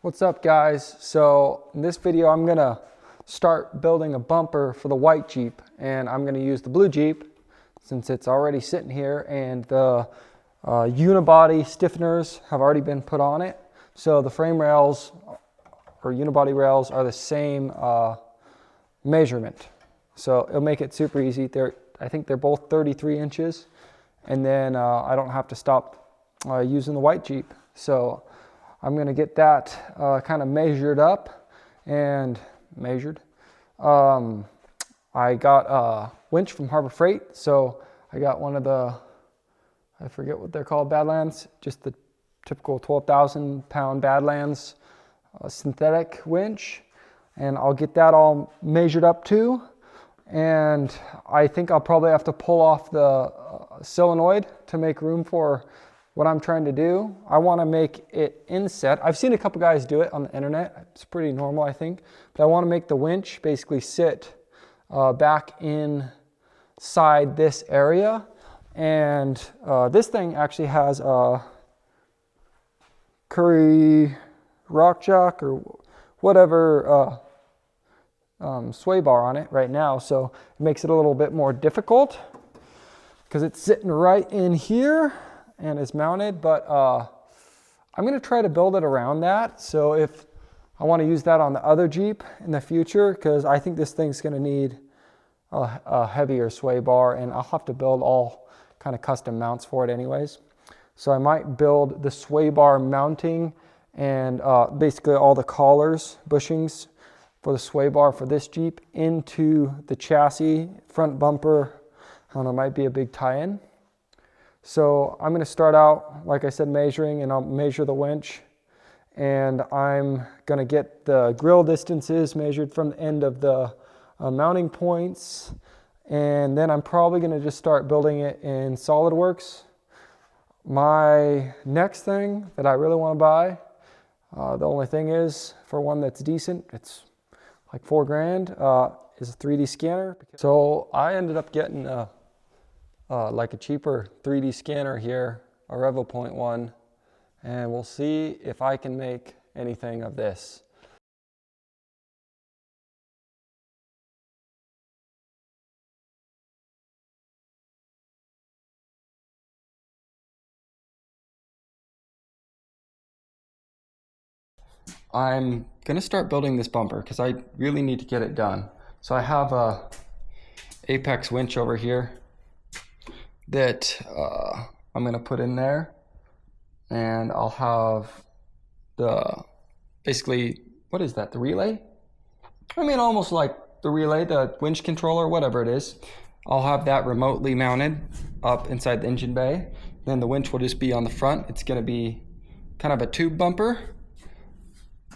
What's up, guys? So in this video I'm gonna start building a bumper for the white Jeep, and I'm gonna use the blue Jeep since it's already sitting here, and the unibody stiffeners have already been put on it. So the frame rails or unibody rails are the same measurement, so it'll make it super easy. I think they're both 33 inches, and then I don't have to stop using the white Jeep. So I'm going to get that kind of measured up and measured. I got a Winch from Harbor Freight, so I got one of the, I forget what they're called, Badlands, just the typical 12,000 pound Badlands synthetic winch, and I'll get that all measured up too. And I think I'll probably have to pull off the solenoid to make room for what I'm trying to do. I want to make it inset. I've seen a couple guys do it on the internet. It's pretty normal, I think. But I want to make the winch basically sit back inside this area. And this thing actually has a Currie rock jock or whatever sway bar on it right now. So it makes it a little bit more difficult because it's sitting right in here and is mounted, but I'm going to try to build it around that. So if I want to use that on the other Jeep in the future, because I think this thing's going to need a heavier sway bar, and I'll have to build all kind of custom mounts for it anyways. So I might build the sway bar mounting and basically all the collars, bushings for the sway bar for this Jeep into the chassis, front bumper. I don't know, it might be a big tie-in. So I'm going to start out, like I said, measuring, and I'll measure the winch, and I'm going to get the grill distances measured from the end of the mounting points, and then I'm probably going to just start building it in Solidworks. My next thing that I really want to buy, the only thing is, for one that's decent, it's like $4 grand, is a 3D scanner. So I ended up getting like a cheaper 3D scanner here, a Revo 0.1, and we'll see if I can make anything of this. I'm gonna start building this bumper because I really need to get it done. So I have a Apex winch over here that I'm gonna put in there, and I'll have the, basically, what is that, the relay? I mean, almost like the relay, the winch controller, whatever it is. I'll have that remotely mounted up inside the engine bay. Then the winch will just be on the front. It's gonna be kind of a tube bumper.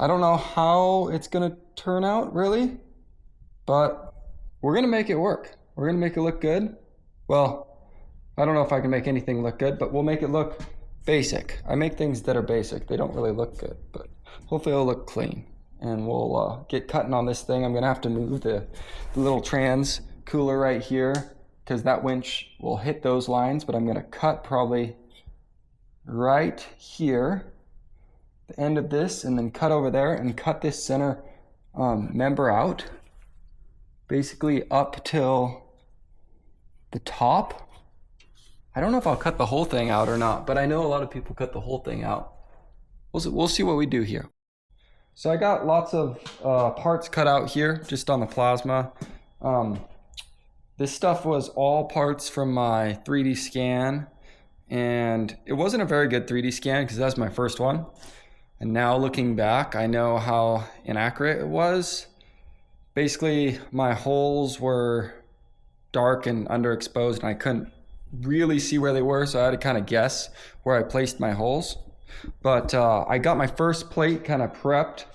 I don't know how it's gonna turn out really, but we're gonna make it work. We're gonna make it look good. Well, I don't know if I can make anything look good, but we'll make it look basic. I make things that are basic. They don't really look good, but hopefully it'll look clean. And we'll get cutting on this thing. I'm gonna have to move the little trans cooler right here because that winch will hit those lines, but I'm gonna cut probably right here, the end of this, and then cut over there and cut this center member out, basically up till the top. I don't know if I'll cut the whole thing out or not, but I know a lot of people cut the whole thing out. We'll see what we do here. So I got lots of parts cut out here just on the plasma. This stuff was all parts from my 3D scan, and it wasn't a very good 3D scan because that was my first one. And now looking back, I know how inaccurate it was. Basically, my holes were dark and underexposed, and I couldn't really see where they were, so I had to kind of guess where I placed my holes. But I got my first plate kind of prepped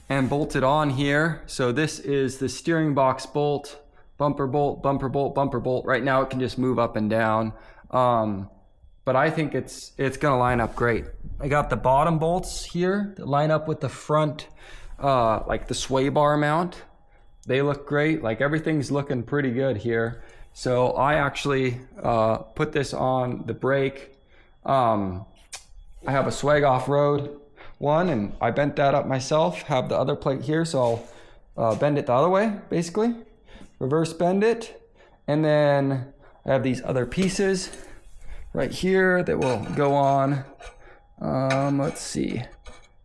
and bolted on here. So this is the steering box bolt, bumper bolt, bumper bolt, bumper bolt. Right now it can just move up and down, but I think it's gonna line up great. I got the bottom bolts here that line up with the front, like the sway bar mount. They look great. Like, everything's looking pretty good here. So I actually put this on the brake. I have a swag off-road one, and I bent that up myself, have the other plate here, so I'll bend it the other way, basically. Reverse bend it, and then I have these other pieces right here that will go on, let's see,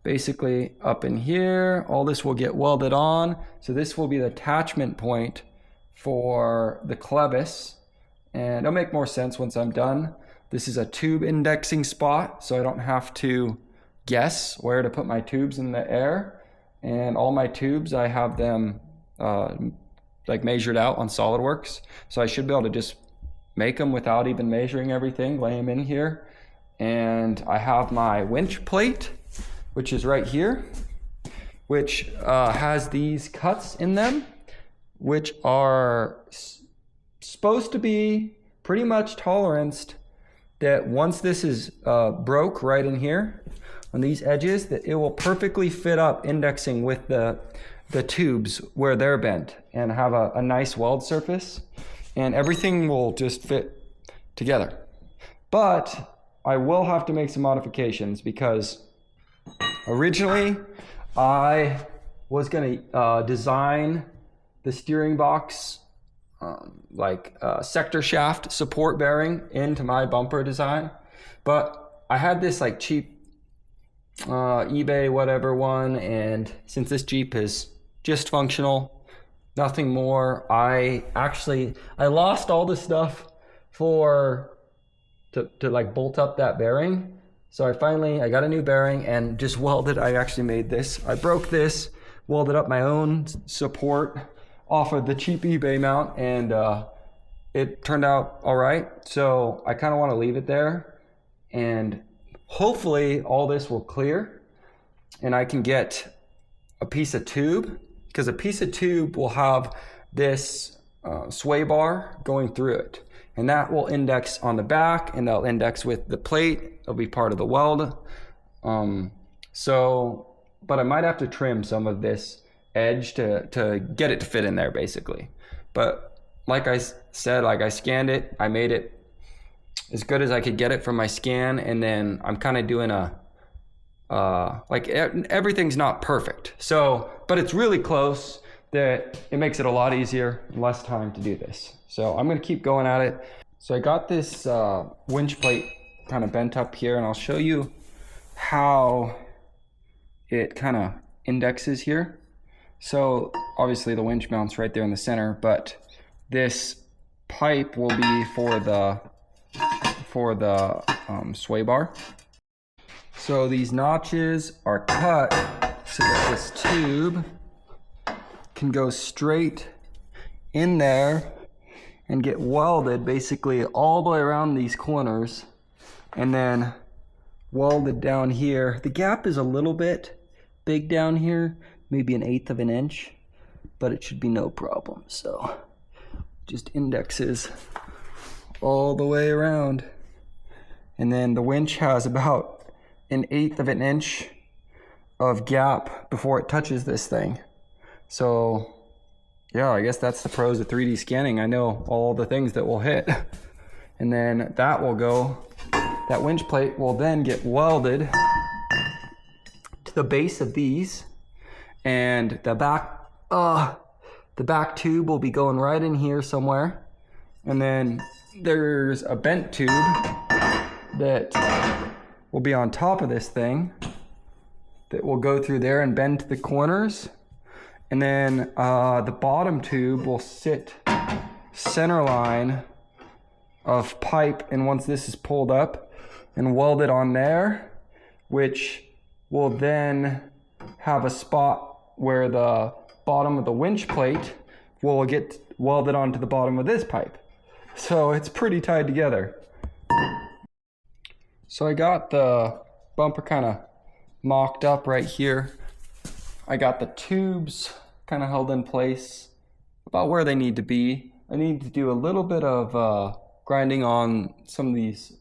basically up in here. All this will get welded on, so this will be the attachment point for the clevis, and it'll make more sense once I'm done. This is a tube indexing spot, so I don't have to guess where to put my tubes in the air. And all my tubes, I have them like measured out on Solidworks, so I should be able to just make them without even measuring everything, lay them in here. And I have my winch plate, which is right here, which has these cuts in them, which are supposed to be pretty much toleranced that once this is broke right in here on these edges, that it will perfectly fit up indexing with the tubes where they're bent and have a nice weld surface, and everything will just fit together. But I will have to make some modifications because originally I was going to design the steering box like sector shaft support bearing into my bumper design, but I had this like cheap eBay whatever one, and since this Jeep is just functional, nothing more, I lost all the stuff to like bolt up that bearing. So I got a new bearing and just welded. I actually made this. I broke this, welded up my own support off of the cheap eBay mount, and it turned out all right. So I kind of want to leave it there, and hopefully all this will clear and I can get a piece of tube, because a piece of tube will have this sway bar going through it, and that will index on the back, and they'll index with the plate. It'll be part of the weld. But I might have to trim some of this edge to get it to fit in there basically. But like I said, like I scanned it, I made it as good as I could get it from my scan, and then I'm kind of doing everything's not perfect, so, but it's really close, that it makes it a lot easier and less time to do this. So I'm gonna keep going at it. So I got this winch plate kind of bent up here, and I'll show you how it kind of indexes here. So obviously the winch mounts right there in the center, but this pipe will be for the sway bar. So these notches are cut so that this tube can go straight in there and get welded basically all the way around these corners, and then welded down here. The gap is a little bit big down here, maybe 1/8 of an inch, but it should be no problem. So just indexes all the way around. And then the winch has about 1/8 of an inch of gap before it touches this thing. So yeah, I guess that's the pros of 3D scanning. I know all the things that will hit. And then that winch plate will then get welded to the base of these, and the back tube will be going right in here somewhere. And then there's a bent tube that will be on top of this thing that will go through there and bend to the corners. And then the bottom tube will sit center line of pipe, and once this is pulled up and welded on there, which will then have a spot where the bottom of the winch plate will get welded onto the bottom of this pipe. So it's pretty tied together. So I got the bumper kind of mocked up right here. I got the tubes kind of held in place about where they need to be. I need to do a little bit of grinding on some of these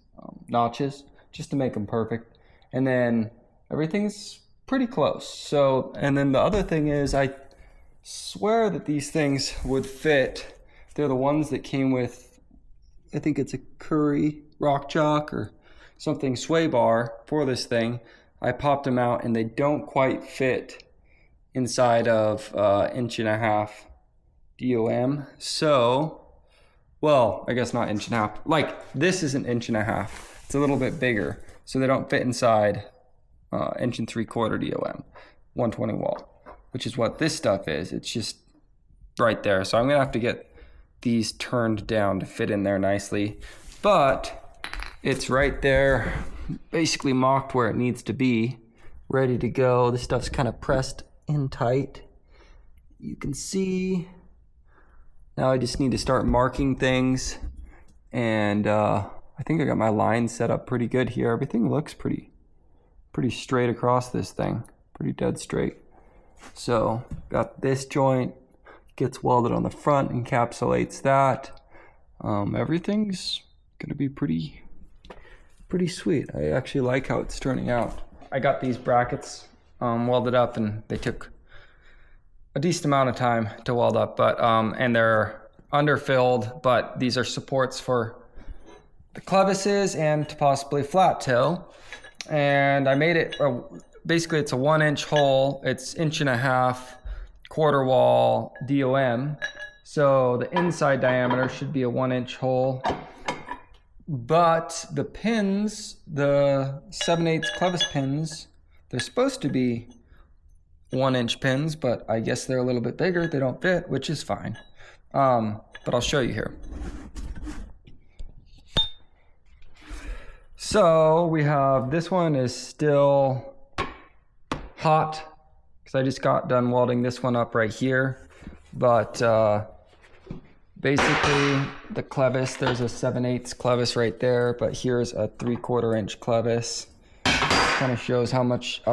notches just to make them perfect. And then everything's pretty close. So, and then the other thing is, I swear that these things would fit. They're the ones that came with, I think it's a Currie rock chalk or something sway bar for this thing. I popped them out and they don't quite fit inside of 1.5 inch DOM. So, well, I guess not 1.5 inch. Like this is 1.5 inch. It's a little bit bigger. So they don't fit inside 1.75 inch DOM, 120 wall, which is what this stuff is. It's just right there. So I'm gonna have to get these turned down to fit in there nicely, but it's right there, basically mocked where it needs to be, ready to go. This stuff's kind of pressed in tight. You can see. Now I just need to start marking things, and I think I got my lines set up pretty good here. Everything looks pretty straight across this thing, pretty dead straight. So got this joint, gets welded on the front, encapsulates that. Everything's gonna be pretty sweet. I actually like how it's turning out. I got these brackets welded up, and they took a decent amount of time to weld up, but and they're underfilled, but these are supports for the clevises and possibly flat toe. And I made it, basically it's a 1 inch hole. It's 1.5 inch quarter wall DOM. So the inside diameter should be a 1 inch hole. But the pins, the 7/8 clevis pins, they're supposed to be 1 inch pins, but I guess they're a little bit bigger. They don't fit, which is fine. But I'll show you here. So we have, this one is still hot because I just got done welding this one up right here. But basically the clevis, there's a 7/8 clevis right there, but here's a 3/4 inch clevis. Kind of shows how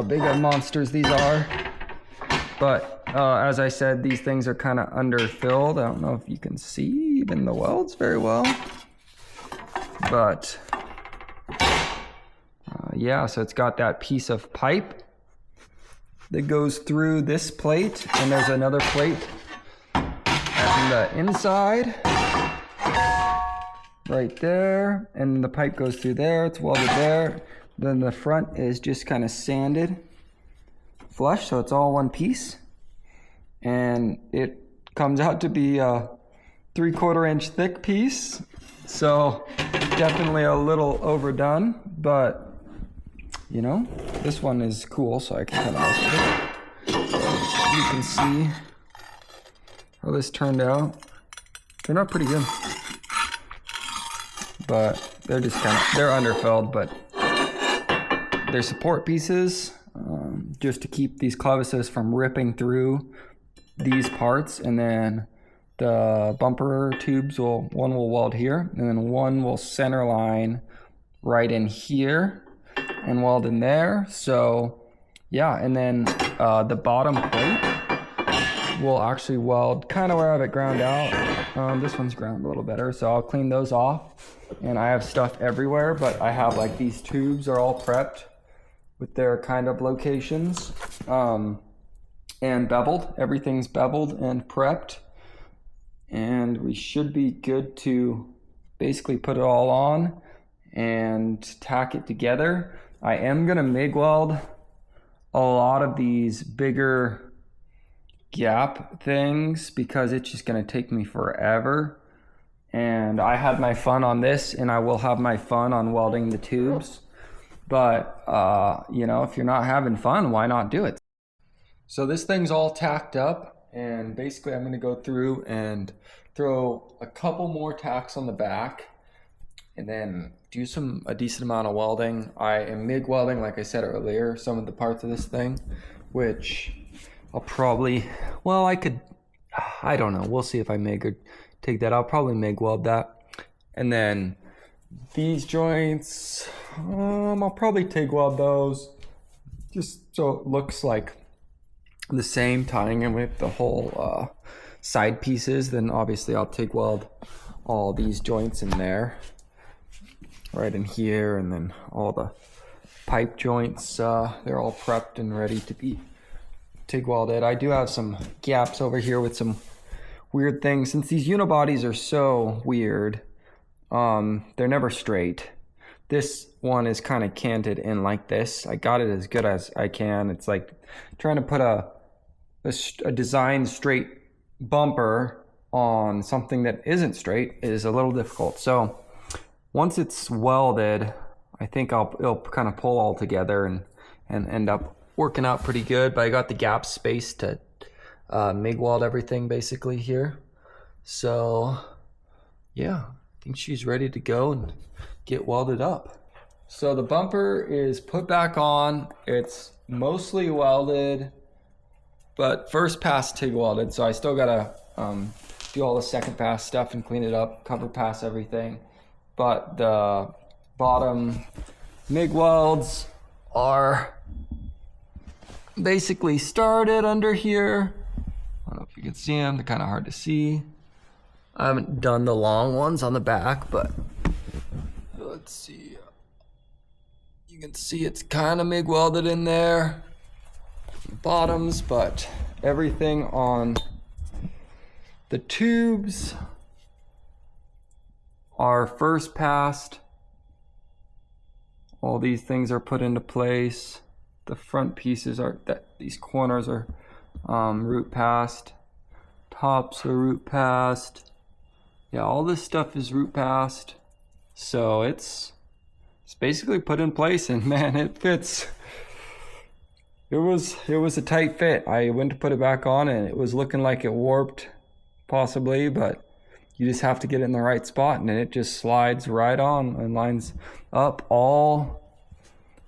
big of monsters these are. But as I said, these things are kind of underfilled. I don't know if you can see even the welds very well, but yeah, so it's got that piece of pipe that goes through this plate, and there's another plate on the inside right there, and the pipe goes through there. It's welded there. Then the front is just kind of sanded flush, so it's all one piece, and it comes out to be a 3/4 inch thick piece. So definitely a little overdone, but you know, this one is cool, so I can kind of mess with it. You can see how this turned out. Turned out pretty good, but they're just they're underfilled, but they're support pieces, just to keep these clevises from ripping through these parts. And then the bumper tubes one will weld here, and then one will center line right in here and weld in there. So yeah, and then the bottom plate will actually weld kind of where I have it ground out. This one's ground a little better, so I'll clean those off. And I have stuff everywhere, but I have like these tubes are all prepped with their kind of locations, and beveled. Everything's beveled and prepped, and we should be good to basically put it all on and tack it together. I am gonna MIG weld a lot of these bigger gap things because it's just gonna take me forever. And I had my fun on this, and I will have my fun on welding the tubes. But you know, if you're not having fun, why not do it? So this thing's all tacked up, and basically I'm gonna go through and throw a couple more tacks on the back, and then do a decent amount of welding. I am MIG welding, like I said earlier, some of the parts of this thing, which I'll probably, well, I don't know. We'll see if I MIG or take that. I'll probably MIG weld that. And then these joints, I'll probably TIG weld those, just so it looks like the same, tying in with the whole side pieces. Then obviously I'll TIG weld all these joints in there, right in here, and then all the pipe joints, they're all prepped and ready to be TIG welded. I do have some gaps over here with some weird things. Since these unibodies are so weird, they're never straight. This one is kind of canted in like this. I got it as good as I can. It's like trying to put a design straight bumper on something that isn't straight is a little difficult. So once it's welded, I think it'll kind of pull all together and end up working out pretty good. But I got the gap space to MIG weld everything basically here. So yeah, I think she's ready to go and get welded up. So the bumper is put back on. It's mostly welded, but first pass TIG welded. So I still gotta do all the second pass stuff and clean it up, cover pass everything. But the bottom MIG welds are basically started under here. I don't know if you can see them, they're kind of hard to see. I haven't done the long ones on the back, but let's see. You can see it's kind of MIG welded in there, bottoms, but everything on the tubes are first passed. All these things are put into place. The front pieces are, these corners are root passed. Tops are root passed. Yeah, all this stuff is root passed. So it's basically put in place, and man, it fits. It was a tight fit. I went to put it back on and it was looking like it warped possibly, but you just have to get it in the right spot and it just slides right on and lines up. All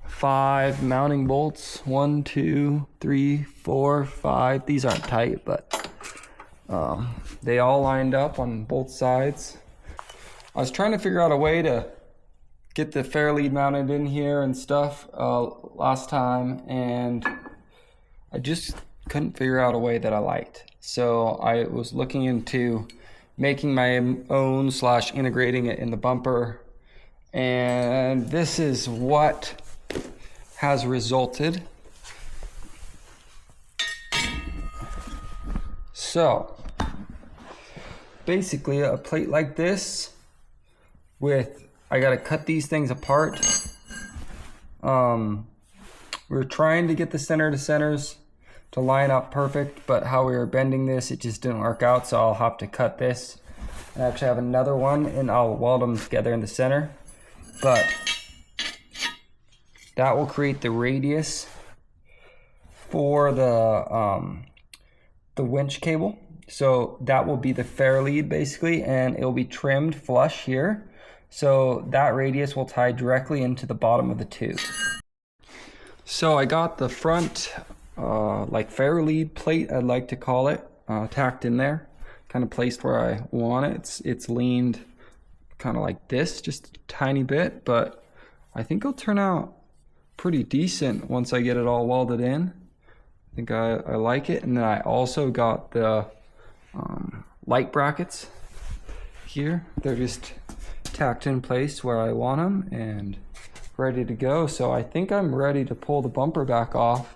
5 mounting bolts, 1, 2, 3, 4, 5. These aren't tight, but they all lined up on both sides. I was trying to figure out a way to get the fairlead mounted in here and stuff last time, and I just couldn't figure out a way that I liked. So I was looking into making my own / integrating it in the bumper, and this is what has resulted. So basically a plate like this with, I gotta cut these things apart. We're trying to get the center to centers to line up perfect, but how we were bending this, it just didn't work out, so I'll have to cut this. I actually have another one and I'll weld them together in the center, but that will create the radius for the winch cable. So that will be the fairlead basically, and it'll be trimmed flush here. So that radius will tie directly into the bottom of the tube. So I got the front like fairlead plate, I'd like to call it, tacked in there, kind of placed where I want it. It's leaned kind of like this, just a tiny bit, but I think it'll turn out pretty decent once I get it all welded in. I think I like it. And then I also got the light brackets here. They're just tacked in place where I want them and ready to go. So I think I'm ready to pull the bumper back off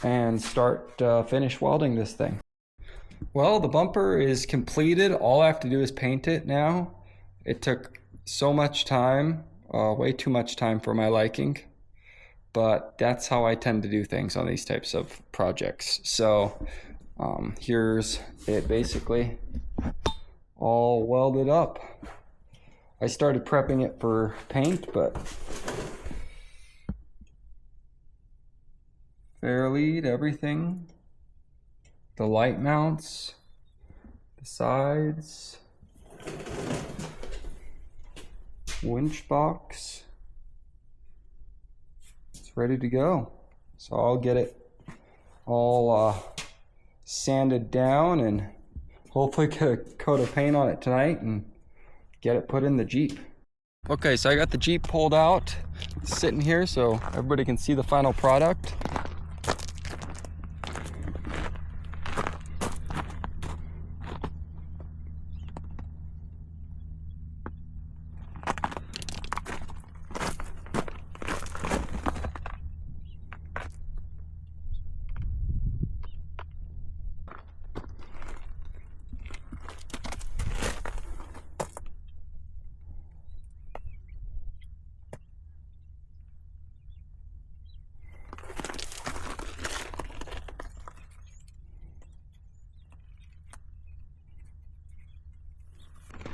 and start finish welding this thing. Well, the bumper is completed. All I have to do is paint it now. It took so much time, way too much time for my liking, but that's how I tend to do things on these types of projects. So here's it basically all welded up. I started prepping it for paint, but fairlead, everything, the light mounts, the sides, winch box, it's ready to go. So I'll get it all sanded down and hopefully get a coat of paint on it tonight and get it put in the Jeep. Okay, so I got the Jeep pulled out, sitting here so everybody can see the final product.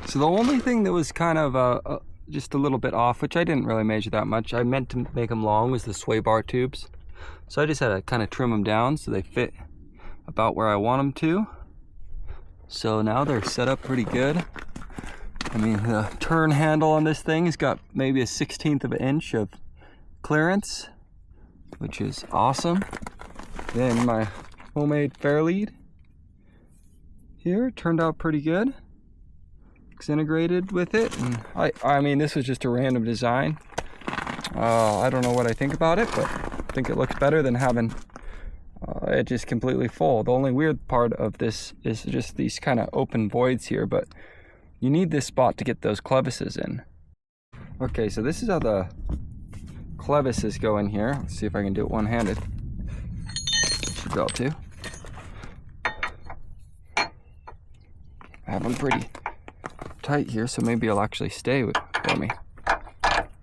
So the only thing that was kind of just a little bit off, which I didn't really measure that much, I meant to make them long, was the sway bar tubes. So I just had to kind of trim them down so they fit about where I want them to. So now they're set up pretty good. I mean, the turn handle on this thing has got maybe a 1/16 of an inch of clearance, which is awesome. Then my homemade fairlead here turned out pretty good. It's integrated with it, and I mean, this was just a random design. I don't know what I think about it, but I think it looks better than having it just completely full. The only weird part of this is just these kind of open voids here, but you need this spot to get those clevises in. Okay, so this is how the clevises go in here. Let's see if I can do it one-handed. Should be able to. I have them pretty tight here, so maybe it'll actually stay for me.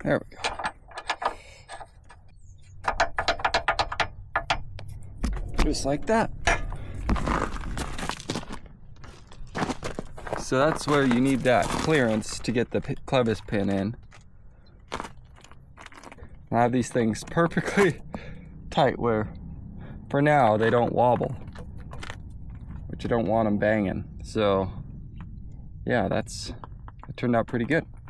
There we go. Just like that. So that's where you need that clearance to get the clevis pin in. I have these things perfectly tight where, for now, they don't wobble, which I don't want them banging. So, yeah, it turned out pretty good.